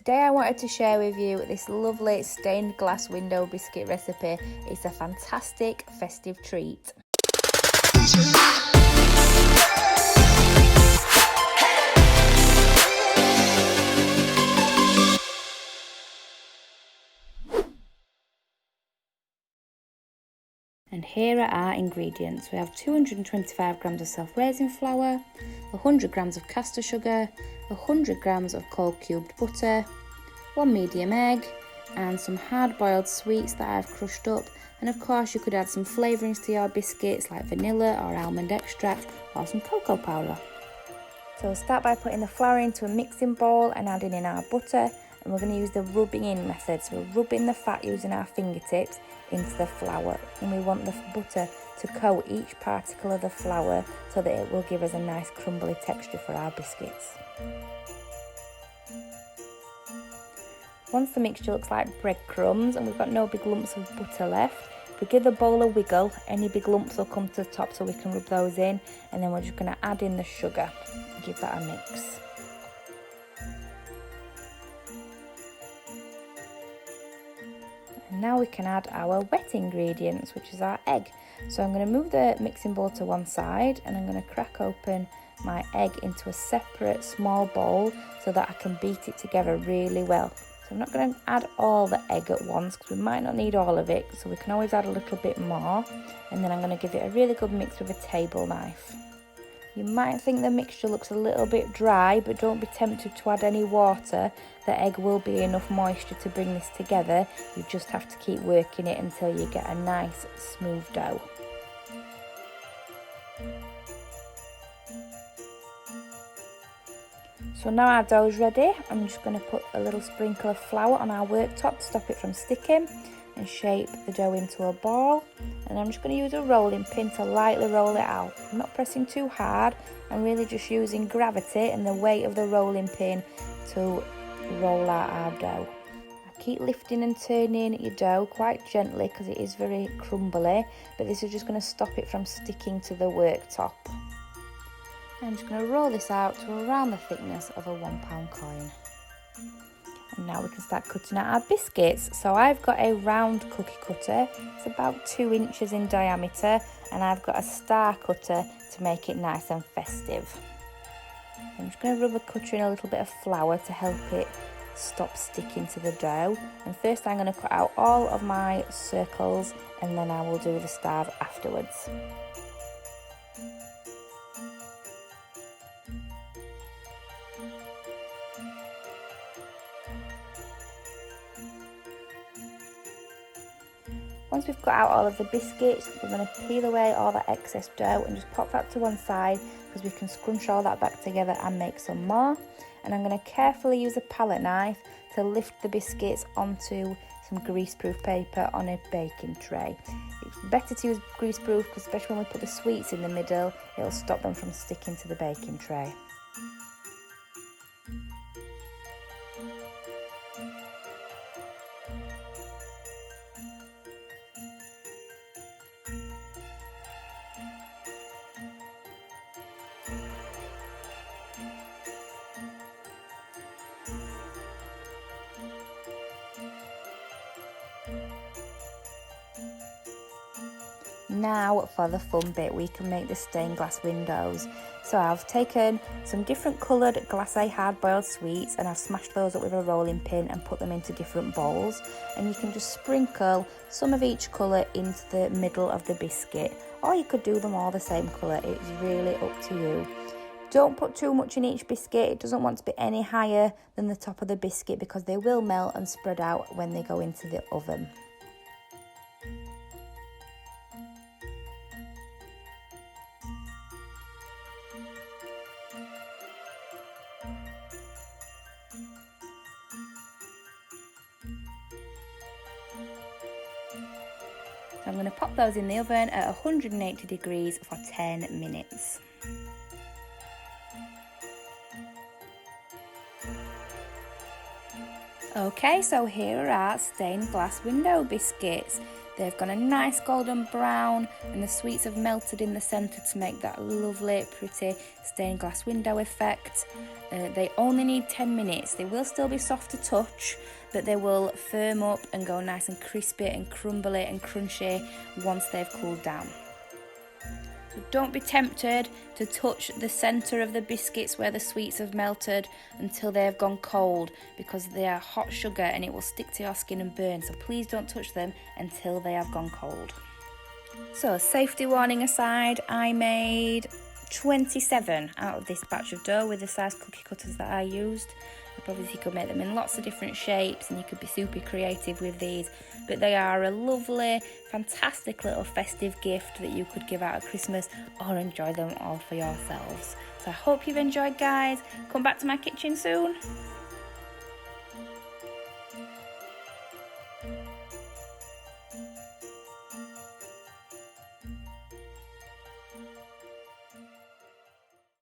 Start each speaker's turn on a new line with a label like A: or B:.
A: today I wanted to share with you this lovely stained glass window biscuit recipe. It's a fantastic festive treat. And here are our ingredients. We have 225 grams of self-raising flour, 100 grams of caster sugar, 100 grams of cold cubed butter, 1 medium egg, and some hard-boiled sweets that I've crushed up. And of course you could add some flavourings to your biscuits like vanilla or almond extract or some cocoa powder. So we'll start by putting the flour into a mixing bowl and adding in our butter, and we're going to use the rubbing in method. So we're rubbing the fat using our fingertips into the flour, and we want the butter to coat each particle of the flour so that it will give us a nice crumbly texture for our biscuits. Once the mixture looks like breadcrumbs and we've got no big lumps of butter left, if we give the bowl a wiggle, any big lumps will come to the top so we can rub those in, and then we're just going to add in the sugar and give that a mix. And now we can add our wet ingredients, which is our egg. So I'm going to move the mixing bowl to one side and I'm going to crack open my egg into a separate small bowl so that I can beat it together really well. So I'm not going to add all the egg at once because we might not need all of it, so we can always add a little bit more, and then I'm going to give it a really good mix with a table knife. You might think the mixture looks a little bit dry, but don't be tempted to add any water. The egg will be enough moisture to bring this together. You just have to keep working it until you get a nice smooth dough. So now our dough is ready. I'm just going to put a little sprinkle of flour on our worktop to stop it from sticking and shape the dough into a ball. And I'm just going to use a rolling pin to lightly roll it out. I'm not pressing too hard. I'm really just using gravity and the weight of the rolling pin to roll out our dough. Keep lifting and turning your dough quite gently because it is very crumbly, but this is just going to stop it from sticking to the worktop. I'm just going to roll this out to around the thickness of a £1 coin. And now we can start cutting out our biscuits. So I've got a round cookie cutter. It's about 2 inches in diameter, and I've got a star cutter to make it nice and festive. I'm just going to rub a cutter in a little bit of flour to help it stop sticking to the dough. And first I'm going to cut out all of my circles, and then I will do the stars afterwards. Once we've cut out all of the biscuits, we're going to peel away all that excess dough and just pop that to one side because we can scrunch all that back together and make some more. And I'm going to carefully use a palette knife to lift the biscuits onto some greaseproof paper on a baking tray. It's better to use greaseproof because especially when we put the sweets in the middle, it'll stop them from sticking to the baking tray. Now for the fun bit, we can make the stained glass windows. So I've taken some different coloured glacé hard-boiled sweets and I've smashed those up with a rolling pin and put them into different bowls. And you can just sprinkle some of each colour into the middle of the biscuit, or you could do them all the same colour. It's really up to you. Don't put too much in each biscuit. It doesn't want to be any higher than the top of the biscuit because they will melt and spread out when they go into the oven. I'm going to pop those in the oven at 180 degrees for 10 minutes. Okay, so here are our stained glass window biscuits. They've got a nice golden brown and the sweets have melted in the centre to make that lovely, pretty stained glass window effect. They only need 10 minutes. They will still be soft to touch, but they will firm up and go nice and crispy and crumbly and crunchy once they've cooled down. So don't be tempted to touch the centre of the biscuits where the sweets have melted until they have gone cold, because they are hot sugar and it will stick to your skin and burn. So please don't touch them until they have gone cold. So safety warning aside, I made 27 out of this batch of dough with the size cookie cutters that I used. Obviously you could make them in lots of different shapes and you could be super creative with these, but they are a lovely, fantastic little festive gift that you could give out at Christmas or enjoy them all for yourselves. So I hope you've enjoyed, guys. Come back to my kitchen soon.